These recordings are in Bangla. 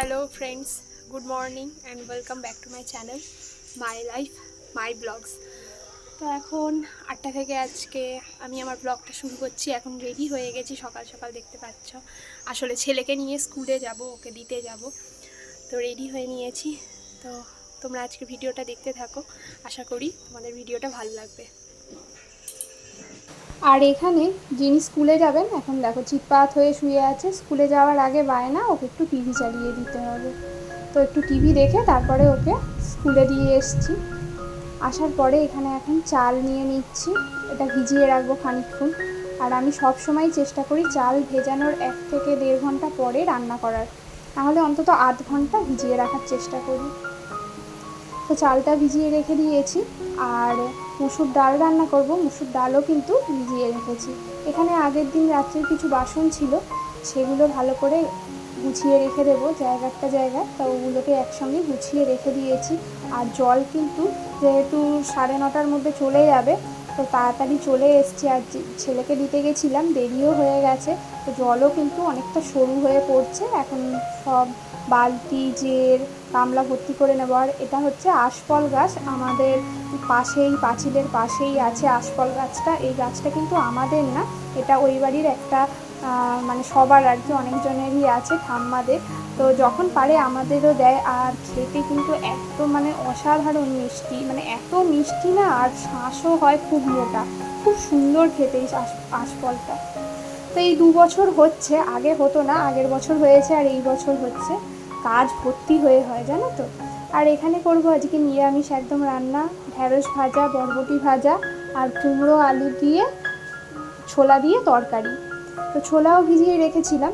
Hello friends, good morning and welcome back to my channel my life my blogs. তো এখন 8টা থেকে আজকে আমি আমার ব্লগটা শুরু করছি। এখন রেডি হয়ে গেছি, সকাল সকাল দেখতে পাচ্ছ। আসলে ছেলেকে নিয়ে স্কুলে যাব, ওকে দিতে যাব, তো রেডি হয়ে নিয়েছি। তো তোমরা আজকে ভিডিওটা দেখতে থাকো, আশা করি তোমাদের ভিডিওটা ভালো লাগবে। আর এখানে যিনি স্কুলে যাবেন, এখন দেখো চিৎপাত হয়ে শুয়ে আছে। স্কুলে যাওয়ার আগে বায়না ওকে একটু টিভি চালিয়ে দিতে হবে, তো একটু টিভি দেখে তারপরে ওকে স্কুলে দিয়ে এসছি। আসার পরে এখানে এখন চাল নিয়ে নিচ্ছি, এটা ভিজিয়ে রাখবো খানিকক্ষণ। আর আমি সব সময় চেষ্টা করি চাল ভেজানোর 1 থেকে 1.5 ঘন্টা পরে রান্না করার, নাহলে অন্তত আধ ঘন্টা ভিজিয়ে রাখার চেষ্টা করি। তো চালটা ভিজিয়ে রেখে দিয়েছি। আর মুসুর ডাল রান্না করব, মুসুর ডালও কিন্তু ভিজিয়ে রেখেছি। এখানে আগের দিন রাত্রের কিছু বাসন ছিল, সেগুলো ভালো করে গুছিয়ে রেখে দেবো জায়গাটা জায়গায়, তো ওগুলোকে একসঙ্গে গুছিয়ে রেখে দিয়েছি। আর জল কিন্তু যেহেতু 9:30টার মধ্যে চলে যাবে, তো তাড়াতাড়ি চলে এসছি। আর ছেলেকে দিতে গেছিলাম, দেরিও হয়ে গেছে, তো জলও কিন্তু অনেকটা সরু হয়ে পড়ছে। এখন সব বালতি জের গামলা ভর্তি করে নেব। আর এটা হচ্ছে আশফল গাছ, আমাদের পাশেই পাঁচিলের পাশেই আছে আশফল গাছটা। এই গাছটা কিন্তু আমাদের না, এটা ওই বাড়ির একটা মানে সবার আর কি, অনেকজনেরই আছে ঠাম্মাদের। তো যখন পারে আমাদেরও দেয়। আর খেতে কিন্তু একদম মানে অসাধারণ মিষ্টি, মানে এত মিষ্টি না, আর শাঁসও হয় খুব মোটা, খুব সুন্দর খেতে এই আশফলটা। তো এই 2 বছর হচ্ছে, আগে হতো না, আগের বছর হয়েছে আর এই বছর হচ্ছে। কাজ ভর্তি হয়ে হয় জানো তো। আর এখানে করব আজকে নিরামিষ একদম রান্না, ঢ্যাঁড়স ভাজা, বরবটি ভাজা, আর কুমড়ো আলু দিয়ে ছোলা দিয়ে তরকারি। তো ছোলাও ভিজিয়ে রেখেছিলাম।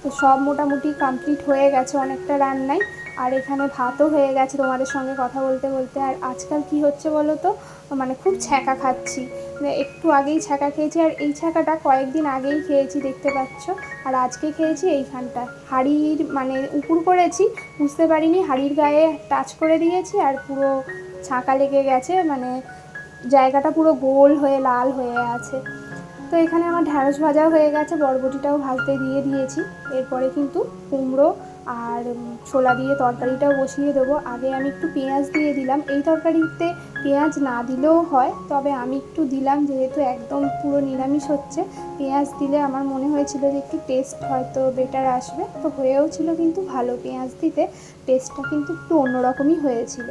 তো সব মোটামুটি কমপ্লিট হয়ে গেছে অনেকটা রান্নাই। আর এখানে ভাতও হয়ে গেছে তোমাদের সঙ্গে কথা বলতে বলতে। আর আজকাল কি হচ্ছে বলো তো, মানে খুব ছ্যাঁকা খাচ্ছি, মানে একটু আগেই ছ্যাঁকা খেয়েছি। আর এই ছ্যাঁকাটা কয়েকদিন আগেই খেয়েছি, দেখতে পাচ্ছ। আর আজকে খেয়েছি এইখানটা হাঁড়ির, মানে উপুর করেছি, বুঝতে পারিনি, হাঁড়ির গায়ে টাচ করে দিয়েছি আর পুরো ছাঁকা লেগে গেছে, মানে জায়গাটা পুরো গোল হয়ে লাল হয়ে আছে। তো এখানে আমার ঢ্যাঁড়স ভাজাও হয়ে গেছে, বরবটিটাও ভাজতে দিয়ে দিয়েছি। এরপরে কিন্তু কুমড়ো আর ছোলা দিয়ে তরকারিটাও বসিয়ে দেবো। আগে আমি একটু পেঁয়াজ দিয়ে দিলাম, এই তরকারিতে পেঁয়াজ না দিলেও হয়, তবে আমি একটু দিলাম, যেহেতু একদম পুরো নিরামিষ হচ্ছে। পেঁয়াজ দিলে আমার মনে হয়েছিল যে একটু টেস্ট হয়তো বেটার আসবে, তো হয়েও ছিল কিন্তু ভালো। পেঁয়াজ দিতে টেস্টটা কিন্তু একটু অন্যরকমই হয়েছিল।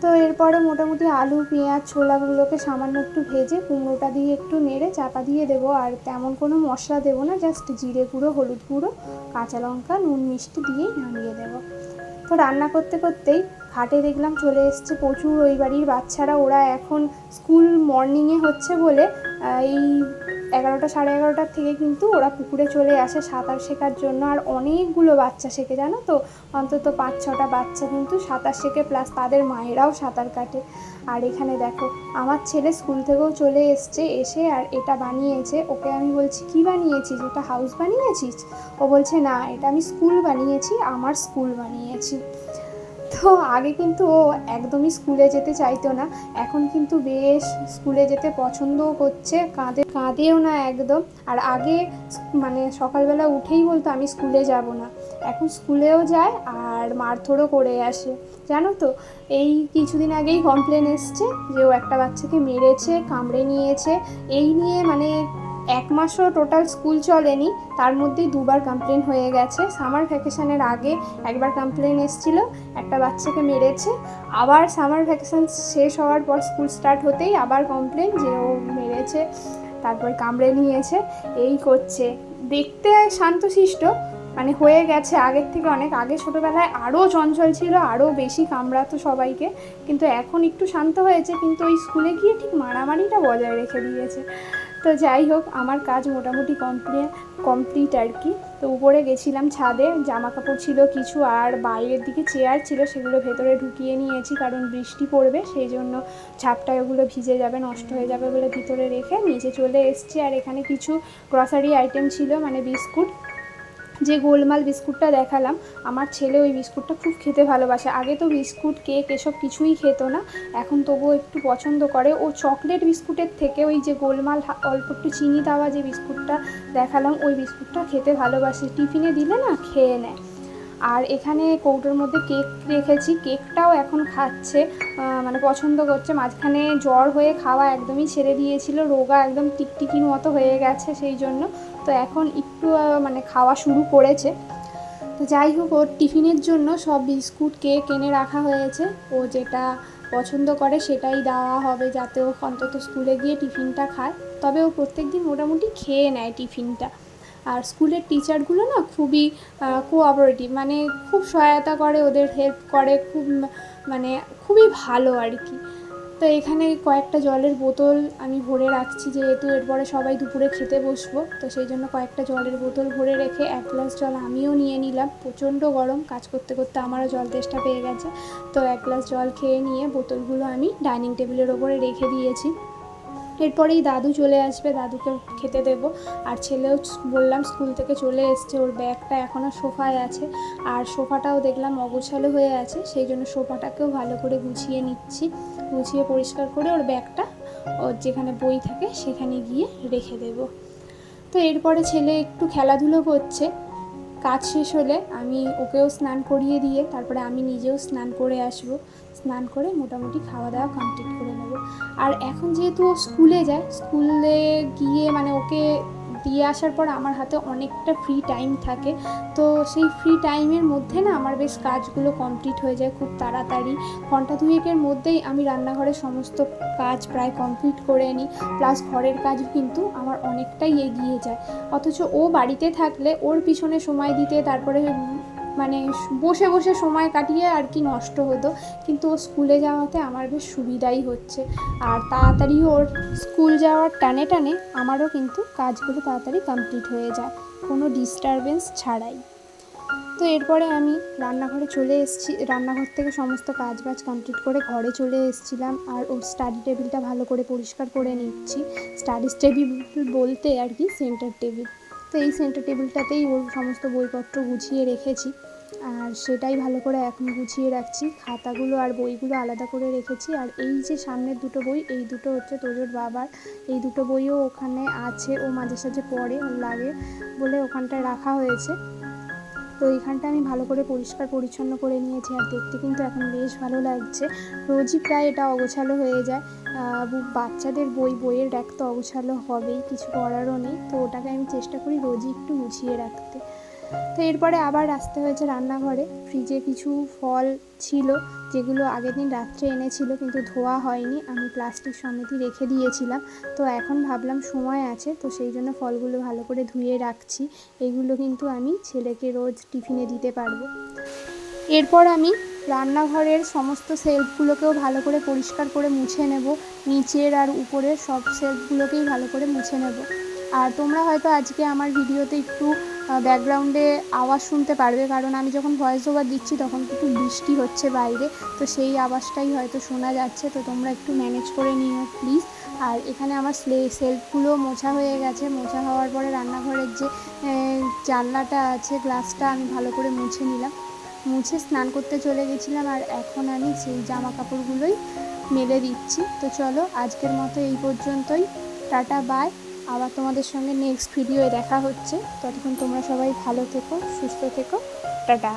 তো এরপরে মোটামুটি আলু পেঁয়াজ ছোলাগুলোকে সামান্য একটু ভেজে কুমড়োটা দিয়ে একটু নেড়ে চাপা দিয়ে দেবো। আর তেমন কোনো মশলা দেবো না, জাস্ট জিরে গুঁড়ো, হলুদ গুঁড়ো, কাঁচা লঙ্কা, নুন মিষ্টি দিয়েই নামিয়ে দেবো। তো রান্না করতে করতেই ঘাটে দেখলাম চলে এসছে প্রচুর ওই বাড়ির বাচ্চারা। ওরা এখন স্কুল মর্নিংয়ে হচ্ছে বলে এই 11টা 11:30টার থেকে কিন্তু ওরা পুকুরে চলে আসে সাঁতার শেখার জন্য। আর অনেকগুলো বাচ্চা শেখে জানো তো, অন্তত 5-6টা বাচ্চা কিন্তু সাঁতার শেখে, প্লাস তাদের মায়েরাও সাঁতার কাটে। আর এখানে দেখো আমার ছেলে স্কুল থেকেও চলে এসছে, এসে আর এটা বানিয়েছে। ওকে আমি বলছি কি বানিয়েছিস, এটা হাউস বানিয়েছিস? ও বলছে না, এটা আমি স্কুল বানিয়েছি, আমার স্কুল বানিয়েছি। তো আগে কিন্তু ও একদমই স্কুলে যেতে চাইতো না, এখন কিন্তু বেশ স্কুলে যেতে পছন্দও করছে, কাঁদেও না একদম। আর আগে মানে সকালবেলা উঠেই বলতো আমি স্কুলে যাব না, এখন স্কুলেও যায় আর মারধরও করে আসে জানো তো। এই কিছুদিন আগেই কমপ্লেন এসছে যে ও একটা বাচ্চাকে মেরেছে, কামড়ে নিয়েছে। এই নিয়ে মানে 1 মাসও টোটাল স্কুল চলেনি, তার মধ্যেই 2বার কমপ্লেন হয়ে গেছে। সামার ভ্যাকেশনের আগে একবার কমপ্লেন এসেছিলো একটা বাচ্চাকে মেরেছে, আবার সামার ভ্যাকেশন শেষ হওয়ার পর স্কুল স্টার্ট হতেই আবার কমপ্লেন যে ও মেরেছে, তারপর কামড়ে নিয়েছে। এই করছে, দেখতে শান্তশিষ্ট মানে হয়ে গেছে আগের থেকে অনেক। আগে ছোটোবেলায় আরও চঞ্চল ছিল, আরও বেশি কামড়াতো সবাইকে, কিন্তু এখন একটু শান্ত হয়েছে। কিন্তু ওই স্কুলে গিয়ে ঠিক মারামারিটা বজায় রেখে দিয়েছে। তো যাই হোক, আমার কাজ মোটামুটি কমপ্লিট আর কি। তো উপরে গেছিলাম ছাদে, জামা কাপড় ছিল কিছু, আর বাইরের দিকে চেয়ার ছিল, সেগুলো ভেতরে ঢুকিয়ে নিয়েছি, কারণ বৃষ্টি পড়বে, সেই জন্য ঝাপটায় ওগুলো ভিজে যাবে, নষ্ট হয়ে যাবে বলে ভিতরে রেখে নিচে চলে এসছি। আর এখানে কিছু গ্রসারি আইটেম ছিল, মানে বিস্কুট, যে গোলমাল বিস্কুটটা দেখালাম, আমার ছেলে ওই বিস্কুটটা খুব খেতে ভালোবাসে। আগে তো বিস্কুট কেক এসব কিছুই খেত না, এখন তবুও একটু পছন্দ করে। ও চকলেট বিস্কুটের থেকে ওই যে গোলমাল অল্প একটু চিনি দেওয়া যে বিস্কুটটা দেখালাম, ওই বিস্কুটটা খেতে ভালোবাসে, টিফিনে দিলে না খেয়ে নেয়। আর এখানে কৌটোর মধ্যে কেক রেখেছি, কেকটাও এখন খাচ্ছে, মানে পছন্দ করছে। মাঝখানে জ্বর হয়ে খাওয়া একদমই ছেড়ে দিয়েছিল, রোগা একদম টিকটিকির মতো হয়ে গেছে সেই জন্য। তো এখন একটু মানে খাওয়া শুরু করেছে। তো যাই হোক, ওর টিফিনের জন্য সব বিস্কুট কেক এনে রাখা হয়েছে, ও যেটা পছন্দ করে সেটাই দেওয়া হবে, যাতে ও অন্তত স্কুলে গিয়ে টিফিনটা খায়। তবে ও প্রত্যেকদিন মোটামুটি খেয়ে নেয় টিফিনটা। আর স্কুলের টিচারগুলো না খুবই কোঅপারেটিভ, মানে খুব সহায়তা করে, ওদের হেল্প করে, খুব মানে খুবই ভালো আর কি। তো এখানে কয়েকটা জলের বোতল আমি ভরে রাখছি, যেহেতু এরপরে সবাই দুপুরে খেতে বসবো, তো সেই জন্য কয়েকটা জলের বোতল ভরে রেখে 1 গ্লাস জল আমিও নিয়ে নিলাম। প্রচণ্ড গরম, কাজ করতে করতে আমারও জল তেষ্টা পেয়ে গেছে। তো 1 গ্লাস জল খেয়ে নিয়ে বোতলগুলো আমি ডাইনিং টেবিলের ওপরে রেখে দিয়েছি। এরপরেই দাদু চলে আসবে, দাদুকে খেতে দেব। আর ছেলেও বললাম স্কুল থেকে চলে এসছে, ওর ব্যাগটা এখনও সোফায় আছে, আর সোফাটাও দেখলাম অগোছালো হয়ে আছে, সেই জন্য সোফাটাকেও ভালো করে গুছিয়ে নিচ্ছি। গুছিয়ে পরিষ্কার করে ওর ব্যাগটা ওর যেখানে বই থাকে সেখানে গিয়ে রেখে দেব। তো এরপরে ছেলে একটু খেলাধুলো করছে। কাজ শেষ হলে আমি ওকেও স্নান করিয়ে দিয়ে তারপরে আমি নিজেও স্নান করে আসবো। স্নান করে মোটামুটি খাওয়া দাওয়া কমপ্লিট করে নেব। আর এখন যেহেতু ও স্কুলে যায়, স্কুলে গিয়ে মানে ওকে দিয়ে আসার পর আমার হাতে অনেকটা ফ্রি টাইম থাকে। তো সেই ফ্রি টাইমের মধ্যে না আমার বেশ কাজগুলো কমপ্লিট হয়ে যায় খুব তাড়াতাড়ি। ঘন্টা দুয়েকের মধ্যেই আমি রান্নাঘরের সমস্ত কাজ প্রায় কমপ্লিট করে নিই, প্লাস ঘরের কাজও কিন্তু আমার অনেকটাই এগিয়ে যায়। অথচ ও বাড়িতে থাকলে ওর পিছনে সময় দিতে তারপরে মানে বসে বসে সময় কাটিয়ে আর কি নষ্ট হতো, কিন্তু ও স্কুলে যাওয়াতে আমার বেশ সুবিধাই হচ্ছে। আর তাড়াতাড়ি ওর স্কুল যাওয়ার টানে টানে আমারও কিন্তু কাজগুলো তাড়াতাড়ি কমপ্লিট হয়ে যায়, কোনো ডিস্টারবেন্স ছাড়াই। তো এরপরে আমি রান্নাঘরে চলে এসেছি, রান্নাঘর থেকে সমস্ত কাজ বাজ কমপ্লিট করে ঘরে চলে এসেছিলাম। আর ওর স্টাডি টেবিলটা ভালো করে পরিষ্কার করে নিচ্ছি। স্টাডি টেবিল বলতে আর কি সেন্টার টেবিল। তো এই সেন্টার টেবিলটাতেই ওর সমস্ত বইপত্র গুছিয়ে রেখেছি, আর সেটাই ভালো করে এখন গুছিয়ে রাখছি। খাতাগুলো আর বইগুলো আলাদা করে রেখেছি। আর এই যে সামনের দুটো বই, এই দুটো হচ্ছে তোজোর বাবার, এই দুটো বইও ওখানে আছে, ও মাঝে সাঝে পড়ে, ওর লাগে বলে ওখানটায় রাখা হয়েছে। তো এইখানটা আমি ভালো করে পরিষ্কার পরিচ্ছন্ন করে নিয়েছি, আর দেখতে কিন্তু এখন বেশ ভালো লাগছে। রোজই প্রায় এটা অগোছালো হয়ে যায়, বাচ্চাদের বইয়ের র্যাক তো অগোছালো হবেই, কিছু করারও নেই। তো ওটাকে আমি চেষ্টা করি রোজই একটু গুছিয়ে রাখতে। তো এরপরে আবার আসতে হয়েছে রান্নাঘরে। ফ্রিজে কিছু ফল ছিল যেগুলো আগের দিন রাত্রে এনেছিল কিন্তু ধোয়া হয়নি, আমি প্লাস্টিক সমেতই রেখে দিয়েছিলাম। তো এখন ভাবলাম সময় আছে, তো সেই জন্য ফলগুলো ভালো করে ধুয়ে রাখছি। এগুলো কিন্তু আমি ছেলেকে রোজ টিফিনে দিতে পারবো। এরপর আমি রান্নাঘরের সমস্ত শেলফগুলোকেও ভালো করে পরিষ্কার করে মুছে নেব, নিচের আর উপরের সব শেলফগুলোকেই ভালো করে মুছে নেব। আর তোমরা হয়তো আজকে আমার ভিডিওতে একটু ব্যাকগ্রাউন্ডে আওয়াজ শুনতে পারবে, কারণ আমি যখন ভয়েস ওভার দিচ্ছি তখন একটু বৃষ্টি হচ্ছে বাইরে, তো সেই আওয়াজটাই হয়তো শোনা যাচ্ছে। তো তোমরা একটু ম্যানেজ করে নিও প্লিজ। আর এখানে আমার শেলফগুলো মোছা হয়ে গেছে। মোছা হওয়ার পরে রান্নাঘরের যে জানলাটা আছে, গ্লাসটা আমি ভালো করে মুছে নিলাম, মুছে স্নান করতে চলে গেছিলাম। আর এখন আমি সেই জামা কাপড়গুলোই মেলে দিচ্ছি। তো চলো আজকের মতো এই পর্যন্তই, টাটা বাই। আবার তোমাদের সঙ্গে নেক্সট ভিডিওয়ে দেখা হচ্ছে। ততক্ষণ তোমরা সবাই ভালো থেকো, সুস্থ থেকো, টাটা।